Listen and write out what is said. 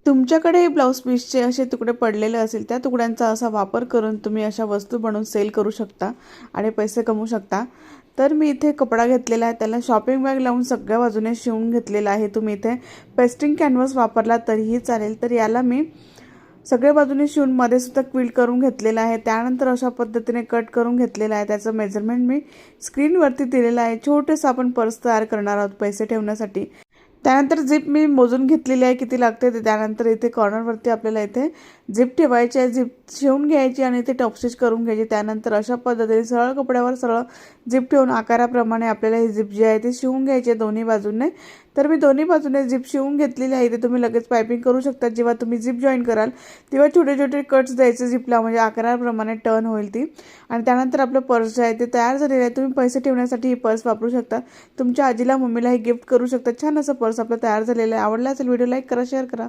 तुमच्याकडे ब्लाऊज पीसचे असे तुकडे पडलेले असेल, त्या तुकड्यांचा असा वापर करून तुम्ही अशा वस्तू बनवून सेल करू शकता आणि पैसे कमवू शकता. तर मी इथे कपडा घेतलेला आहे, त्याला शॉपिंग बॅग लावून सगळ्या बाजूने शिवून घेतलेला आहे. तुम्ही इथे पेस्टिंग कॅनव्हास वापरला तरीही चालेल. तर याला मी सगळ्या बाजूने शिवून मध्ये सुद्धा क्विल्ट करून घेतलेला आहे. त्यानंतर अशा पद्धतीने कट करून घेतलेला आहे. त्याचं मेजरमेंट मी स्क्रीनवरती दिलेलं आहे. छोटंसं आपण पर्स तयार करणार आहोत पैसे ठेवण्यासाठी. त्यानंतर झिप मी मोजून घेतलेली आहे किती लागते ते. त्यानंतर इथे कॉर्नरवरती आपल्याला इथे झिप ठेवायची आहे, झिप शिवून घ्यायची आणि इथे टॉप स्टिच करून घ्यायची. त्यानंतर अशा पद्धतीने सरळ कपड्यावर सरळ झिप ठेवून आकाराप्रमाणे आपल्याला ही झिप जी आहे ती शिवून घ्यायची आहे दोन्ही बाजूने. तर मी दोन्ही बाजूने झिप शिवून घेतलेली आहे. इथे तुम्ही लगेच पायपिंग करू शकता. जेव्हा तुम्ही झिप जॉईन कराल तेव्हा छोटे छोटे कट्स द्यायचे झिपला, म्हणजे आकाराप्रमाणे टर्न होईल ती. आणि त्यानंतर आपलं पर्स जे आहे ते तयार झालेलं आहे. तुम्ही पैसे ठेवण्यासाठी ही पर्स वापरू शकता. तुमच्या आजीला मम्मीला हे गिफ्ट करू शकता. छान असं पर्स आपलं तयार झालेलं आहे. आवडला असेल व्हिडिओ लाईक करा, शेअर करा.